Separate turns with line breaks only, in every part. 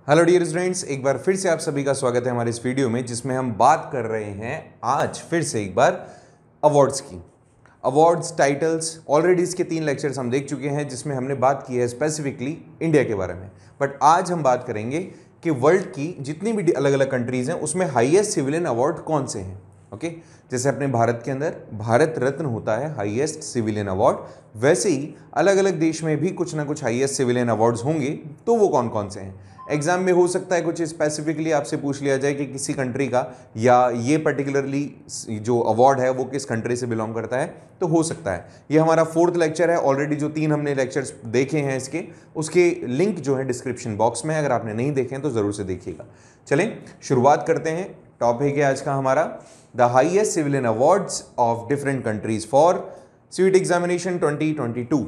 Hello dear students, एक बार फिर से आप सभी का स्वागत है हमारे इस वीडियो में जिसमें हम बात कर रहे हैं आज फिर से एक बार अवार्ड्स की। अवार्ड्स टाइटल्स ऑलरेडी इसके 3 लेक्चर्स हम देख चुके हैं जिसमें हमने बात की है स्पेसिफिकली इंडिया के बारे में। बट आज हम बात करेंगे कि वर्ल्ड की जितनी भी अलग अलग कंट्रीज हैं उसमें हाईएस्ट सिविलियन अवार्ड कौन से हैं। ओके, जैसे अपने भारत के अंदर भारत रत्न होता है हाईएस्ट सिविलियन अवार्ड, वैसे ही अलग अलग देश में भी कुछ ना कुछ हाईएस्ट सिविलियन अवार्ड्स होंगे। तो वो कौन कौन से हैं? एग्जाम में हो सकता है कुछ स्पेसिफिकली आपसे पूछ लिया जाए कि किसी कंट्री का या ये पर्टिकुलरली जो अवार्ड है वो किस कंट्री से बिलोंग करता है, तो हो सकता है। ये हमारा 4th लेक्चर है। ऑलरेडी जो 3 हमने लेक्चर्स देखे हैं इसके, उसके लिंक जो है डिस्क्रिप्शन बॉक्स में, अगर आपने नहीं देखे हैं तो ज़रूर से देखिएगा। चलें शुरुआत करते हैं। टॉपिक है आज का हमारा the highest civilian awards of different countries for CUET examination 2022।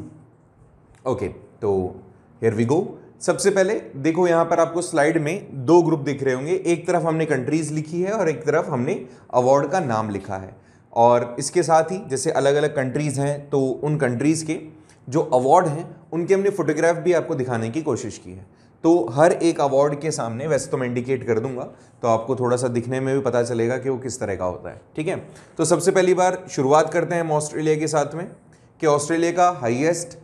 Okay, तो हियर वी गो। सबसे पहले देखो, यहां पर आपको स्लाइड में 2 ग्रुप दिख रहे होंगे। एक तरफ हमने कंट्रीज लिखी है और एक तरफ हमने अवार्ड का नाम लिखा है। और इसके साथ ही जैसे अलग अलग कंट्रीज हैं तो उन कंट्रीज के जो अवार्ड हैं उनके हमने फोटोग्राफ भी आपको दिखाने की कोशिश की है। तो हर एक अवार्ड के सामने, वैसे तो मैं इंडिकेट कर दूंगा तो आपको थोड़ा सा दिखने में भी पता चलेगा कि वो किस तरह का होता है। ठीक है, तो सबसे पहली बार शुरुआत करते हैं हम ऑस्ट्रेलिया के साथ में कि ऑस्ट्रेलिया का हाईएस्ट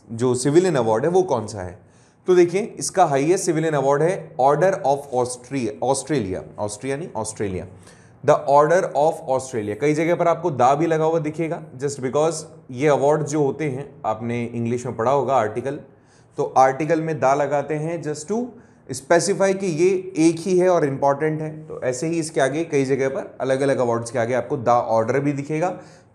जो सिविलियन अवार्ड है वो कौन सा है। तो देखिए, इसका हाईएस्ट सिविलियन अवार्ड है ऑर्डर ऑफ ऑस्ट्रेलिया। ऑस्ट्रिया नहीं, Australia. The order of Australia. कई जगह पर आपको दा भी लगा हुआ दिखेगा, जस्ट बिकॉज ये अवार्ड जो होते हैं, आपने इंग्लिश में पढ़ा होगा आर्टिकल, तो आर्टिकल में दा लगाते हैं जस्ट टू स्पेसिफाई कि ये एक ही है और इंपॉर्टेंट है। तो ऐसे ही इसके आगे कई जगह पर अलग अलग अवार्ड्स के आगे आपको दा ऑर्डर भी दिखेगा।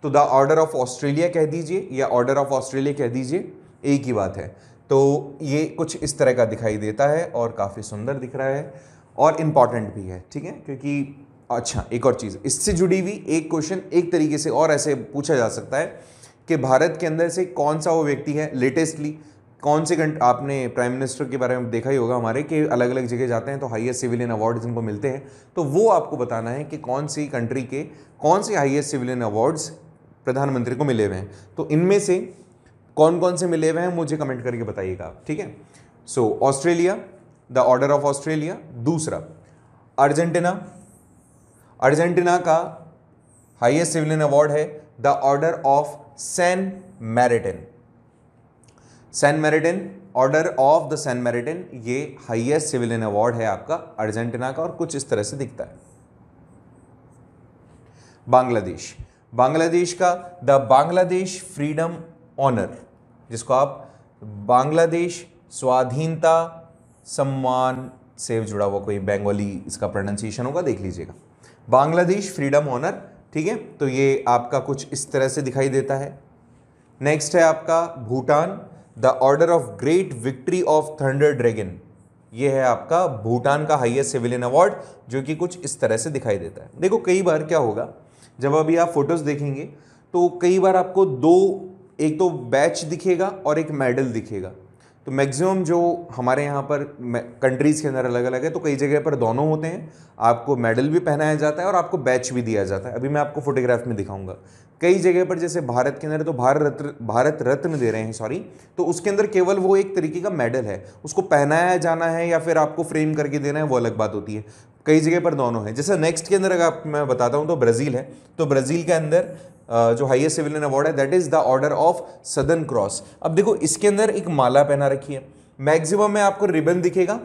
तो द ऑर्डर ऑफ ऑस्ट्रेलिया कह दीजिए या ऑर्डर ऑफ ऑस्ट्रेलिया कह दीजिए, एक ही बात है। तो ये कुछ इस तरह का दिखाई देता है और काफ़ी सुंदर दिख रहा है और इम्पॉर्टेंट भी है। ठीक है, क्योंकि अच्छा, एक और चीज़ इससे जुड़ी हुई एक क्वेश्चन एक तरीके से और ऐसे पूछा जा सकता है कि भारत के अंदर से कौन सा वो व्यक्ति है लेटेस्टली, कौन से आपने प्राइम मिनिस्टर के बारे में देखा ही होगा हमारे कि अलग अलग जगह जाते हैं तो हाईएस्ट सिविलियन अवार्ड जिनको मिलते हैं, तो वो आपको बताना है कि कौन सी कंट्री के कौन से हाईएस्ट सिविलियन अवार्ड्स प्रधानमंत्री को मिले हुए हैं। तो इनमें से कौन कौन से मिले हुए हैं मुझे कमेंट करके बताइएगा। ठीक है, so Australia, the order of Australia. दूसरा अर्जेंटीना। अर्जेंटीना का हाईएस्ट सिविलियन अवार्ड है the order of San Martin. San Martin, order of the San Martin, ये हाईएस्ट सिविलियन अवार्ड है आपका अर्जेंटीना का और कुछ इस तरह से दिखता है। बांग्लादेश। बांग्लादेश का द बांग्लादेश फ्रीडम ऑनर, जिसको आप बांग्लादेश स्वाधीनता सम्मान से जुड़ा हुआ कोई बंगाली इसका प्रोनाउंसिएशन होगा, देख लीजिएगा। Bangladesh freedom honour. ठीक है, तो ये आपका कुछ इस तरह से दिखाई देता है। नेक्स्ट है आपका Bhutan, the order of great victory of thunder dragon. ये है आपका भूटान का हाईएस्ट सिविलियन अवार्ड, जो कि कुछ इस तरह से दिखाई देता है। देखो, कई बार क्या होगा, जब अभी आप फोटोज देखेंगे तो कई बार आपको एक तो बैच दिखेगा और एक मेडल दिखेगा। तो मैक्सिमम जो हमारे यहाँ पर कंट्रीज़ के अंदर अलग अलग है, तो कई जगह पर दोनों होते हैं। आपको मेडल भी पहनाया जाता है और आपको बैच भी दिया जाता है। अभी मैं आपको फोटोग्राफ में दिखाऊंगा। कई जगह पर जैसे भारत के अंदर तो भारत रत्न दे रहे हैं, सॉरी, तो उसके अंदर केवल वो एक तरीके का मेडल है, उसको पहनाया जाना है या फिर आपको फ्रेम करके देना है, वो अलग बात होती है। कई जगह पर दोनों है। जैसे नेक्स्ट के अंदर अगर मैं बताता हूँ तो ब्राज़ील है। तो ब्राज़ील के अंदर जो हाईएस्ट सिविलियन अवार्ड है that is the order of southern cross. अब देखो, इसके अंदर एक माला पहना रखी है। मैक्सिमम में आपको रिबन दिखेगा,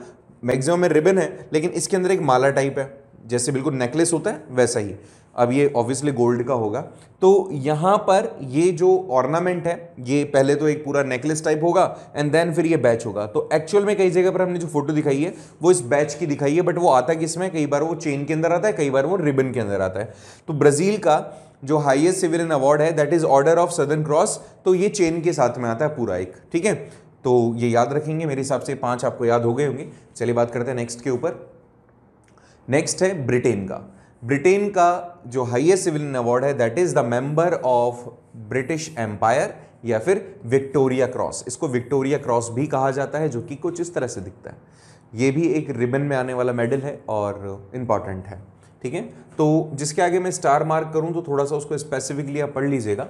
मैक्सिमम में रिबन है, लेकिन इसके अंदर एक माला टाइप है, जैसे बिल्कुल नेकलेस होता है वैसा ही। अब ये ऑब्वियसली गोल्ड का होगा। तो यहाँ पर ये जो ऑर्नामेंट है, ये पहले तो एक पूरा नेकलेस टाइप होगा एंड देन फिर ये बैच होगा। तो एक्चुअल में कई जगह पर हमने जो फोटो दिखाई है वो इस बैच की दिखाई है, बट वो आता किसमें, कई बार वो चेन के अंदर आता है, कई बार वो रिबन के अंदर आता है। तो ब्राज़ील का जो हाईएस्ट सिविलियन अवार्ड है that is order of southern cross, तो ये चेन के साथ में आता है पूरा एक। ठीक है, तो ये याद रखेंगे। मेरे हिसाब से 5 आपको याद हो गए होंगे। चलिए बात करते हैं नेक्स्ट के ऊपर। नेक्स्ट है ब्रिटेन का। ब्रिटेन का जो हाईएस्ट सिविलियन अवार्ड है that is the member of British empire या फिर विक्टोरिया क्रॉस। इसको विक्टोरिया क्रॉस भी कहा जाता है, जो कि कुछ इस तरह से दिखता है। ये भी एक रिबन में आने वाला मेडल है और इंपॉर्टेंट है। ठीक है, तो जिसके आगे मैं स्टार मार्क करूं तो थोड़ा सा उसको स्पेसिफिकली आप पढ़ लीजिएगा,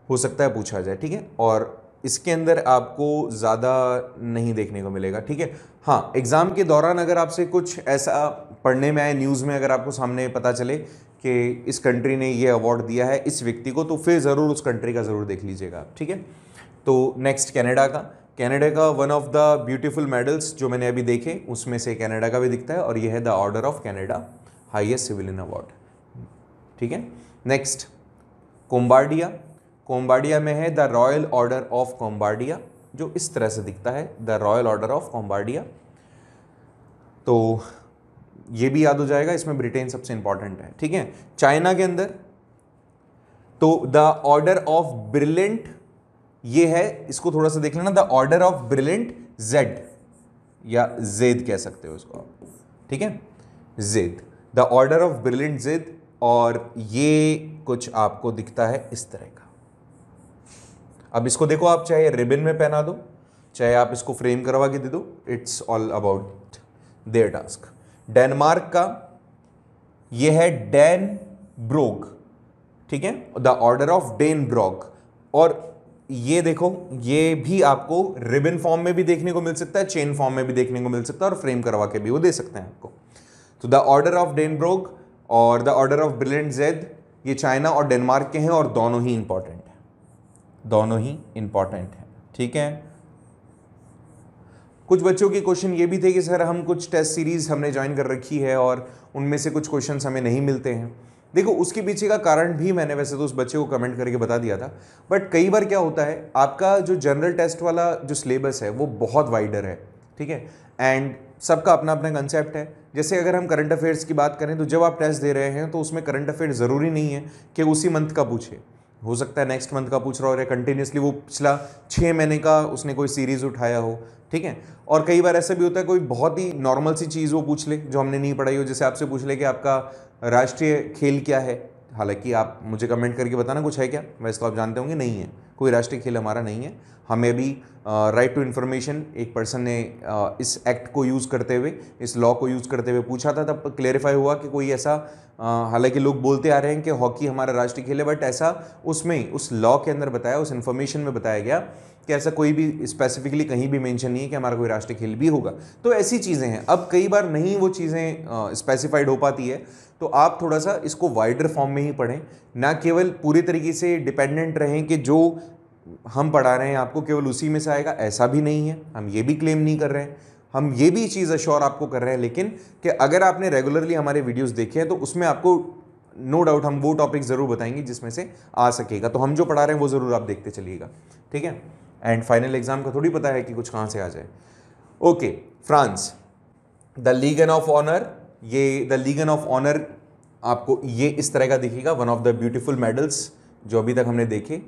हो सकता है पूछा जाए। ठीक है, और इसके अंदर आपको ज़्यादा नहीं देखने को मिलेगा, ठीक है। हाँ, एग्ज़ाम के दौरान अगर आपसे कुछ ऐसा पढ़ने में आए, न्यूज़ में अगर आपको सामने पता चले कि इस कंट्री ने ये अवार्ड दिया है इस व्यक्ति को, तो फिर ज़रूर उस कंट्री का ज़रूर देख लीजिएगा, ठीक है। तो नेक्स्ट कनाडा का one of the beautiful medals जो मैंने अभी देखे उसमें से कनाडा का भी दिखता है, और ये है the order of Canada, highest civilian award, ठीक है। नेक्स्ट कोम्बार्डिया में है द रॉयल ऑर्डर ऑफ कोम्बार्डिया, जो इस तरह से दिखता है, द रॉयल ऑर्डर ऑफ कोम्बार्डिया। तो ये भी याद हो जाएगा, इसमें ब्रिटेन सबसे इंपॉर्टेंट है, ठीक है। चाइना के अंदर तो द ऑर्डर ऑफ ब्रिलियंट, ये है, इसको थोड़ा सा देख लेना, the order of brilliant Z, या जेद कह सकते हो इसको आप, ठीक है, जेद, द ऑर्डर ऑफ ब्रिलियंट जेद। और ये कुछ आपको दिखता है इस तरह का। अब इसको देखो, आप चाहे रिबन में पहना दो, चाहे आप इसको फ्रेम करवा के दे दो, it's all about their task. Denmark का ये है डैन ब्रोग, ठीक है, द ऑर्डर ऑफ डेन ब्रोग। और ये देखो, ये भी आपको रिबन फॉर्म में भी देखने को मिल सकता है, चेन फॉर्म में भी देखने को मिल सकता है, और फ्रेम करवा के भी वो दे सकते हैं आपको। तो द ऑर्डर ऑफ डेन ब्रोग और the order of brilliant Z, ये चाइना और डेनमार्क के हैं, और दोनों ही इंपॉर्टेंट है, दोनों ही इंपॉर्टेंट है, ठीक है। कुछ बच्चों के क्वेश्चन ये भी थे कि सर हम कुछ टेस्ट सीरीज हमने ज्वाइन कर रखी है और उनमें से कुछ क्वेश्चंस हमें नहीं मिलते हैं। देखो, उसके पीछे का कारण भी मैंने वैसे तो उस बच्चे को कमेंट करके बता दिया था, बट कई बार क्या होता है, आपका जो जनरल टेस्ट वाला जो सिलेबस है वो बहुत वाइडर है, ठीक है, एंड सबका अपना अपना कंसेप्ट है। जैसे अगर हम करंट अफेयर्स की बात करें तो जब आप टेस्ट दे रहे हैं तो उसमें करंट अफेयर ज़रूरी नहीं है कि उसी मंथ का पूछे, हो सकता है नेक्स्ट मंथ का पूछ रहा हो, या कंटिन्यूसली वो पिछला 6 महीने का उसने कोई सीरीज़ उठाया हो, ठीक है। और कई बार ऐसा भी होता है कोई बहुत ही नॉर्मल सी चीज़ वो पूछ ले जो हमने नहीं पढ़ाई हो, जैसे आपसे पूछ ले कि आपका राष्ट्रीय खेल क्या है, हालांकि आप मुझे कमेंट करके बताना कुछ है क्या, वैसे तो आप जानते होंगे नहीं है, कोई राष्ट्रीय खेल हमारा नहीं है। हमें भी राइट टू इन्फॉर्मेशन एक पर्सन ने इस एक्ट को यूज़ करते हुए, इस लॉ को यूज़ करते हुए पूछा था, तब क्लेरिफाई हुआ कि कोई ऐसा, हालांकि लोग बोलते आ रहे हैं कि हॉकी हमारा राष्ट्रीय खेल है, बट ऐसा उसमें उस लॉ के अंदर बताया, उस इन्फॉर्मेशन में बताया गया कि ऐसा कोई भी स्पेसिफिकली कहीं भी मेंशन नहीं है कि हमारा कोई राष्ट्रीय खेल भी होगा। तो ऐसी चीज़ें हैं, अब कई बार नहीं वो चीज़ें स्पेसिफाइड हो पाती है, तो आप थोड़ा सा इसको वाइडर फॉर्म में ही पढ़ें, ना केवल पूरी तरीके से डिपेंडेंट रहें कि जो हम पढ़ा रहे हैं आपको केवल उसी में से आएगा, ऐसा भी नहीं है, हम ये भी क्लेम नहीं कर रहे हैं, हम ये भी चीज़ अश्योर आपको कर रहे हैं, लेकिन कि अगर आपने रेगुलरली हमारे वीडियोस देखे हैं तो उसमें आपको नो डाउट हम वो टॉपिक ज़रूर बताएंगे जिसमें से आ सकेगा, तो हम जो पढ़ा रहे हैं वो ज़रूर आप देखते चलिएगा, ठीक है। एंड फाइनल एग्जाम का थोड़ी पता है कि कुछ कहाँ से आ जाए। Okay, France, the legion of honour, ये द लीगन ऑफ ऑनर आपको ये इस तरह का दिखेगा, one of the beautiful medals जो अभी तक हमने देखे।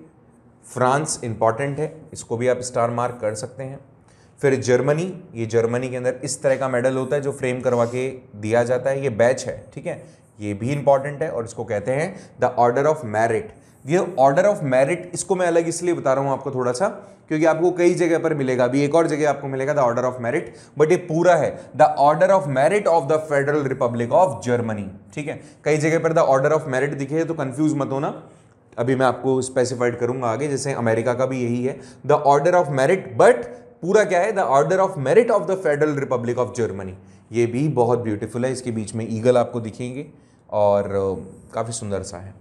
फ्रांस इंपॉर्टेंट है, इसको भी आप स्टार मार्क कर सकते हैं। फिर जर्मनी, ये जर्मनी के अंदर इस तरह का मेडल होता है जो फ्रेम करवा के दिया जाता है, ये बैच है, ठीक है, ये भी इंपॉर्टेंट है, और इसको कहते हैं द ऑर्डर ऑफ मेरिट। ये ऑर्डर ऑफ मेरिट, इसको मैं अलग इसलिए बता रहा हूँ आपको थोड़ा सा, क्योंकि आपको कई जगह पर मिलेगा, अभी एक और जगह आपको मिलेगा the order of merit, but ये पूरा है the order of merit of the federal Republic of Germany, ठीक है। कई जगह पर द ऑर्डर ऑफ मेरिट दिखे तो कंफ्यूज मत होना, अभी मैं आपको स्पेसिफाइड करूंगा आगे, जैसे अमेरिका का भी यही है the order of merit, but पूरा क्या है, the order of merit of the federal Republic of Germany. ये भी बहुत ब्यूटीफुल है, इसके बीच में ईगल आपको दिखेंगे और काफ़ी सुंदर सा है।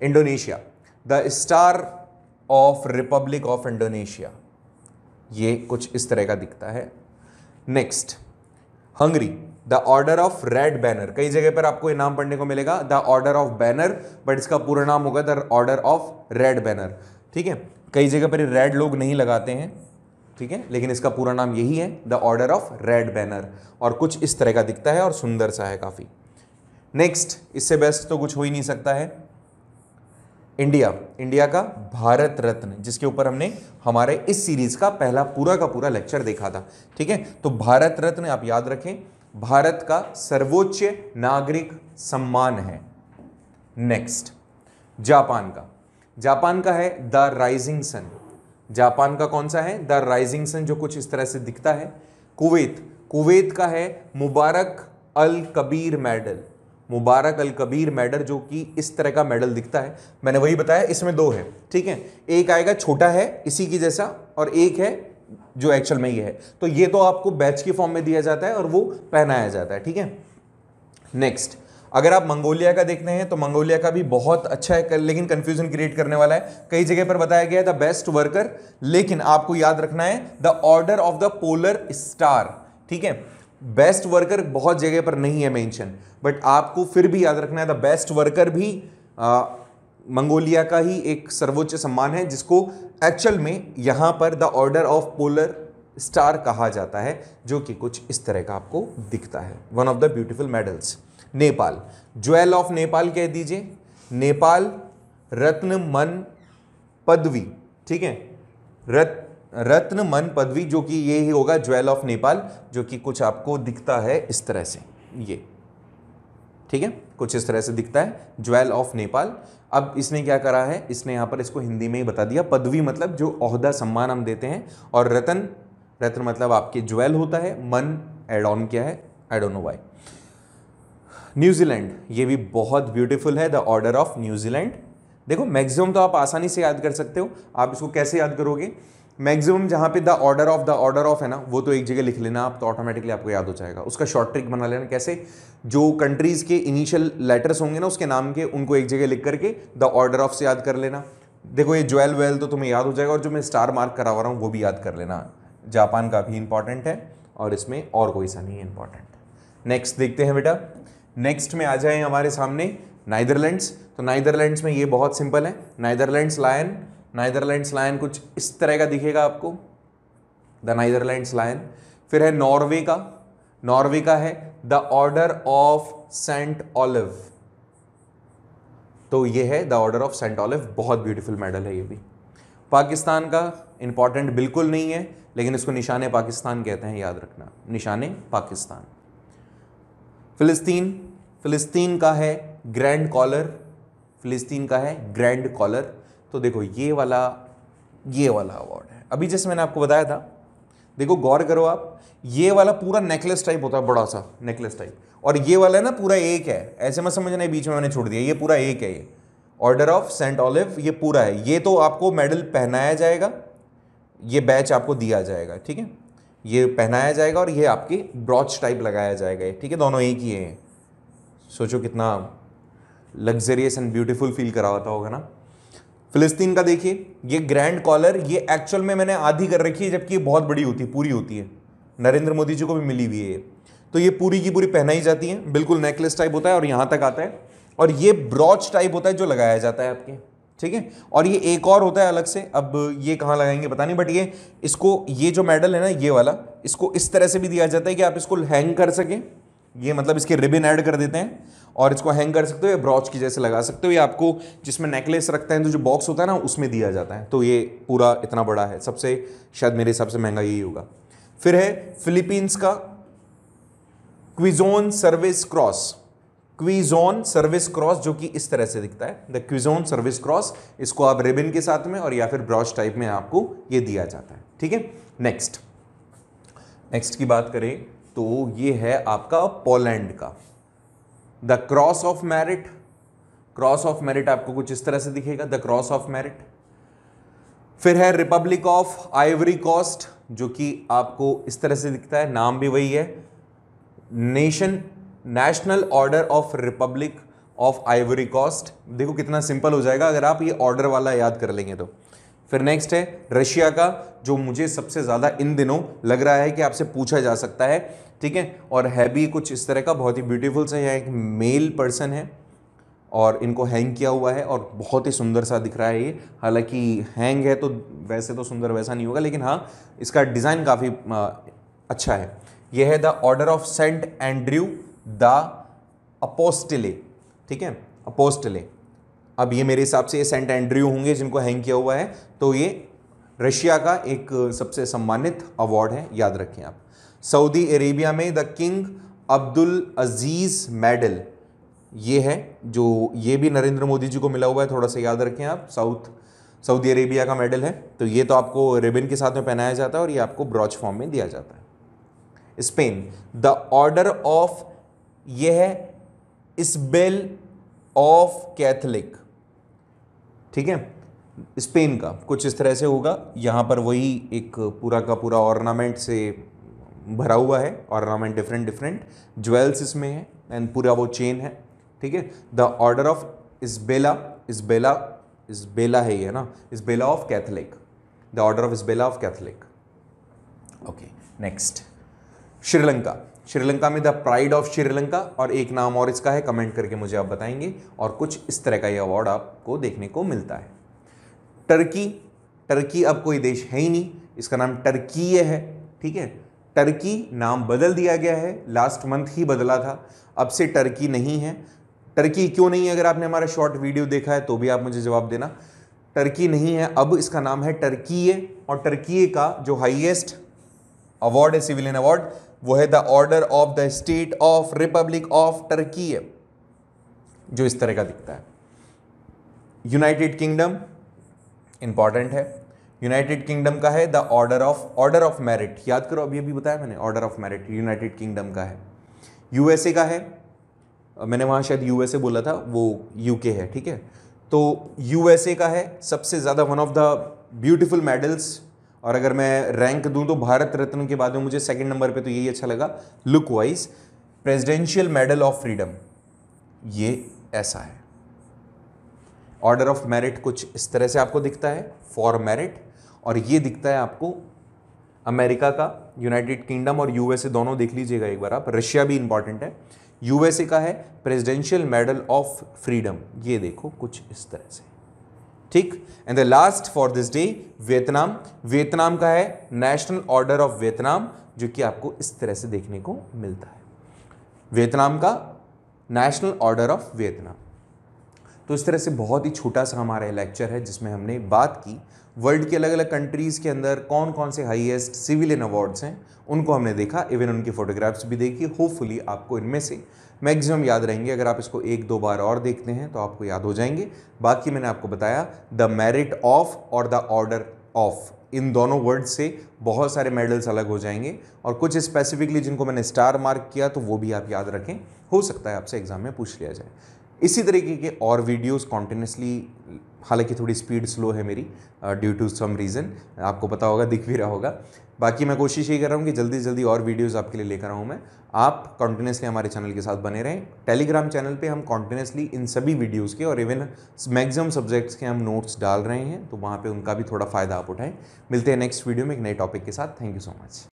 Indonesia, the star of republic of Indonesia, ये कुछ इस तरह का दिखता है। Next, Hungary, the order of red banner, कई जगह पर आपको ये नाम पढ़ने को मिलेगा the order of banner, but इसका पूरा नाम होगा the order of red banner, ठीक है। कई जगह पर रेड लोग नहीं लगाते हैं, ठीक है, लेकिन इसका पूरा नाम यही है the order of red banner, और कुछ इस तरह का दिखता है और सुंदर सा है काफ़ी। नेक्स्ट, इससे बेस्ट तो कुछ हो ही नहीं सकता है। इंडिया का भारत रत्न, जिसके ऊपर हमने हमारे इस सीरीज का पहला पूरा का पूरा लेक्चर देखा था, ठीक है। तो भारत रत्न आप याद रखें, भारत का सर्वोच्च नागरिक सम्मान है। नेक्स्ट, जापान का है द राइजिंग सन, जापान का कौन सा है, द राइजिंग सन, जो कुछ इस तरह से दिखता है। कुवैत का है मुबारक अल कबीर मेडल, मुबारक अल कबीर मेडल, जो कि इस तरह का मेडल दिखता है, मैंने वही बताया, इसमें दो है, ठीक है। एक आएगा छोटा है इसी की जैसा, और एक है जो एक्चुअल में ये है। तो ये तो आपको बैच के फॉर्म में दिया जाता है और वो पहनाया जाता है, ठीक है। नेक्स्ट, अगर आप मंगोलिया का देखते हैं तो मंगोलिया का भी बहुत अच्छा है, लेकिन कंफ्यूजन क्रिएट करने वाला है। कई जगह पर बताया गया है द बेस्ट वर्कर, लेकिन आपको याद रखना है the order of the polar star, ठीक है। बेस्ट वर्कर बहुत जगह पर नहीं है मेंशन, बट आपको फिर भी याद रखना है द बेस्ट वर्कर भी मंगोलिया का ही एक सर्वोच्च सम्मान है, जिसको एक्चुअल में यहां पर the order of polar star कहा जाता है, जो कि कुछ इस तरह का आपको दिखता है। One of the beautiful medals. Nepal, jewel of Nepal कह दीजिए, नेपाल रत्न मन पदवी, ठीक है, रत्न मन पदवी, जो कि ये ही होगा ज्वेल ऑफ नेपाल, जो कि कुछ आपको दिखता है इस तरह से, ये ठीक है, कुछ इस तरह से दिखता है ज्वेल ऑफ नेपाल। अब इसने क्या करा है, इसने यहां पर इसको हिंदी में ही बता दिया। पदवी मतलब जो ओहदा सम्मान हम देते हैं, और रतन, रत्न मतलब आपके ज्वेल होता है, मन एड ऑन किया है, I don't know why. New Zealand, ये भी बहुत ब्यूटीफुल है, द ऑर्डर ऑफ न्यूजीलैंड। देखो मैक्सिमम तो आप आसानी से याद कर सकते हो। आप इसको कैसे याद करोगे, मैक्सिमम जहां पे द ऑर्डर ऑफ है ना, वो तो एक जगह लिख लेना आप, तो ऑटोमेटिकली आपको याद हो जाएगा। उसका शॉर्ट ट्रिक बना लेना, कैसे, जो कंट्रीज के इनिशियल लेटर्स होंगे ना उसके नाम के, उनको एक जगह लिख करके द ऑर्डर ऑफ से याद कर लेना। देखो ये ज्वेल वेल तो तुम्हें याद हो जाएगा, और जो मैं स्टार मार्क करा रहा हूँ वो भी याद कर लेना। जापान काफी इंपॉर्टेंट है, और इसमें और कोई सा नहीं है इंपॉर्टेंट। नेक्स्ट देखते हैं बेटा, नेक्स्ट में आ जाए हमारे सामने नाइदरलैंड्स। तो नाइदरलैंड्स में ये बहुत सिंपल है, नाइदरलैंड्स लायन। नाइदरलैंड्स लायन कुछ इस तरह का दिखेगा आपको, द नाइदरलैंड्स लायन। फिर है नॉर्वे का, नॉर्वे का है the order of Saint Olav, तो ये है the order of Saint Olav, बहुत ब्यूटीफुल मेडल है ये भी। पाकिस्तान का इंपॉर्टेंट बिल्कुल नहीं है, लेकिन इसको निशाने पाकिस्तान कहते हैं, याद रखना, निशाने पाकिस्तान। फिलिस्तीन, फिलिस्तीन का है ग्रैंड कॉलर, फिलिस्तीन का है ग्रैंड कॉलर। तो देखो ये वाला अवार्ड है। अभी जैसे मैंने आपको बताया था, देखो गौर करो आप, ये वाला पूरा नेकलेस टाइप होता है, बड़ा सा नेकलेस टाइप, और ये वाला ना पूरा एक है, ऐसे मत समझना बीच में मैंने छोड़ दिया, ये पूरा एक है। ये ऑर्डर ऑफ सेंट ऑलिव ये पूरा है। ये तो आपको मेडल पहनाया जाएगा, ये बैच आपको दिया जाएगा, ठीक है, ये पहनाया जाएगा, और ये आपके ब्रॉच टाइप लगाया जाएगा, ठीक है, दोनों एक ही है। सोचो कितना लग्जरियस एंड ब्यूटीफुल फील करा होता होगा ना। फिलिस्तीन का देखिए, ये ग्रैंड कॉलर, ये एक्चुअल में मैंने आधी कर रखी है, जबकि ये बहुत बड़ी होती है, पूरी होती है, नरेंद्र मोदी जी को भी मिली हुई है ये। तो ये पूरी की पूरी पहनाई जाती है, बिल्कुल नेकलेस टाइप होता है, और यहां तक आता है, और ये ब्रॉच टाइप होता है जो लगाया जाता है आपके, ठीक है। और ये एक और होता है अलग से, अब ये कहाँ लगाएंगे पता नहीं, बट ये इसको, ये जो मेडल है ना ये वाला, इसको इस तरह से भी दिया जाता है कि आप इसको हैंग कर सकें, ये मतलब इसके रिबन ऐड कर देते हैं और इसको हैंग कर सकते हो, या ब्रॉच की जैसे लगा सकते हो, या आपको जिसमें नेकलेस रखते हैं तो जो बॉक्स होता है ना उसमें दिया जाता है। तो ये पूरा इतना बड़ा है, सबसे शायद मेरे हिसाब से महंगा यही होगा। फिर है फिलीपींस का क्विजोन सर्विस क्रॉस, क्विजोन सर्विस क्रॉस, जो कि इस तरह से दिखता है, द क्विजोन सर्विस क्रॉस। इसको आप रिबन के साथ में और या फिर ब्रॉच टाइप में आपको ये दिया जाता है, ठीक है। नेक्स्ट की बात करें तो ये है आपका पोलैंड का the cross of merit. Cross of merit आपको कुछ इस तरह से दिखेगा, द क्रॉस ऑफ मेरिट। फिर है रिपब्लिक ऑफ आइवरी कोस्ट, जो कि आपको इस तरह से दिखता है, नाम भी वही है, national order of republic of Ivory Coast. देखो कितना सिंपल हो जाएगा अगर आप ये ऑर्डर वाला याद कर लेंगे तो। फिर नेक्स्ट है रशिया का, जो मुझे सबसे ज्यादा इन दिनों लग रहा है कि आपसे पूछा जा सकता है, ठीक है, और है भी कुछ इस तरह का, बहुत ही ब्यूटीफुल सा, एक मेल पर्सन है और इनको हैंग किया हुआ है और बहुत ही सुंदर सा दिख रहा है ये। हालांकि हैंग है तो वैसे तो सुंदर वैसा नहीं होगा, लेकिन हाँ इसका डिज़ाइन काफ़ी अच्छा है। यह है the order of Saint Andrew the apostle, ठीक है, अपोस्टले। अब ये मेरे हिसाब से ये सेंट एंड्रयू होंगे जिनको हैंग किया हुआ है, तो ये रशिया का एक सबसे सम्मानित अवार्ड है, याद रखें आप। सऊदी अरेबिया में the king Abdul Aziz medal, ये है जो, ये भी नरेंद्र मोदी जी को मिला हुआ है, थोड़ा सा याद रखें आप। सऊदी अरेबिया का मेडल है, तो ये तो आपको रिबन के साथ में पहनाया जाता है और ये आपको ब्रॉच फॉर्म में दिया जाता है। स्पेन द ऑर्डर ऑफ, ये है इसबेल ऑफ कैथलिक, ठीक है, स्पेन का कुछ इस तरह से होगा, यहाँ पर वही एक पूरा का पूरा ऑर्नामेंट से भरा हुआ है, ऑर्नामेंट डिफरेंट डिफरेंट ज्वेल्स इसमें है एंड पूरा वो चेन है, ठीक है। The order of Isabella, Isabella Isabella है ये ना, Isabella of Catholic, the order of Isabella of Catholic. Okay next, Sri Lanka, Sri Lanka में द प्राइड ऑफ श्रीलंका, और एक नाम और इसका है, कमेंट करके मुझे आप बताएंगे, और कुछ इस तरह का ये अवार्ड आपको देखने को मिलता है। टर्की, टर्की अब कोई देश है ही नहीं, इसका नाम टर्कीय है, ठीक है। टर्की नाम बदल दिया गया है, लास्ट मंथ ही बदला था, अब से टर्की नहीं है। टर्की क्यों नहीं है, अगर आपने हमारा शॉर्ट वीडियो देखा है तो भी आप मुझे जवाब देना। टर्की नहीं है, अब इसका नाम है टर्कीय, और टर्कीय का जो हाईएस्ट अवार्ड है, सिविलियन अवार्ड, वो है the order of the state of republic of Turkey, जो इस तरह का दिखता है। यूनाइटेड किंगडम इंपॉर्टेंट है, यूनाइटेड किंगडम का है द ऑर्डर ऑफ मेरिट, याद करो अभी अभी बताया मैंने, order of merit United kingdom का है। यूएसए का है, मैंने वहां शायद यूएसए बोला था, वो यूके है, ठीक है। तो यूएसए का है सबसे ज़्यादा one of the beautiful medals, और अगर मैं रैंक दूं तो भारत रत्न के बाद में मुझे सेकंड नंबर पे तो यही अच्छा लगा look wise, presidential medal of freedom, ये ऐसा है। ऑर्डर ऑफ मेरिट कुछ इस तरह से आपको दिखता है, फॉर मेरिट, और ये दिखता है आपको अमेरिका का, यूनाइटेड किंगडम और यूएसए दोनों देख लीजिएगा एक बार आप, रशिया भी इंपॉर्टेंट है। यूएसए का है प्रेसिडेंशियल मेडल ऑफ फ्रीडम, ये देखो कुछ इस तरह से, ठीक। And the last for this day Vietnam, Vietnam का है नेशनल ऑर्डर ऑफ वियतनाम, जो कि आपको इस तरह से देखने को मिलता है, वियतनाम का नेशनल ऑर्डर ऑफ वियतनाम। तो इस तरह से बहुत ही छोटा सा हमारा लेक्चर है जिसमें हमने बात की वर्ल्ड के अलग अलग कंट्रीज़ के अंदर कौन कौन से हाईएस्ट सिविलियन अवार्ड्स हैं, उनको हमने देखा, इवन उनकी फोटोग्राफ्स भी देखी। होपफुली आपको इनमें से मैक्सिमम याद रहेंगे, अगर आप इसको एक दो बार और देखते हैं तो आपको याद हो जाएंगे। बाकी मैंने आपको बताया द मेरिट ऑफ और द ऑर्डर ऑफ, इन दोनों वर्ड्स से बहुत सारे मेडल्स अलग हो जाएंगे, और कुछ स्पेसिफिकली जिनको मैंने स्टार मार्क किया तो वो भी आप याद रखें, हो सकता है आपसे एग्जाम में पूछ लिया जाए। इसी तरीके के और वीडियोस कॉन्टिन्यूसली, हालांकि थोड़ी स्पीड स्लो है मेरी ड्यू टू सम रीज़न, आपको पता होगा, दिख भी रहा होगा। बाकी मैं कोशिश यही कर रहा हूँ कि जल्दी जल्दी और वीडियोस आपके लिए लेकर आऊँ मैं। आप कॉन्टिन्यूसली हमारे चैनल के साथ बने रहें। टेलीग्राम चैनल पे हम कॉन्टिन्यूसली इन सभी वीडियोस के और इवन मैक्सिमम सब्जेक्ट्स के हम नोट्स डाल रहे हैं, तो वहाँ पे उनका भी थोड़ा फ़ायदा आप उठाएं। मिलते हैं नेक्स्ट वीडियो में एक नए टॉपिक के साथ। Thank you so much.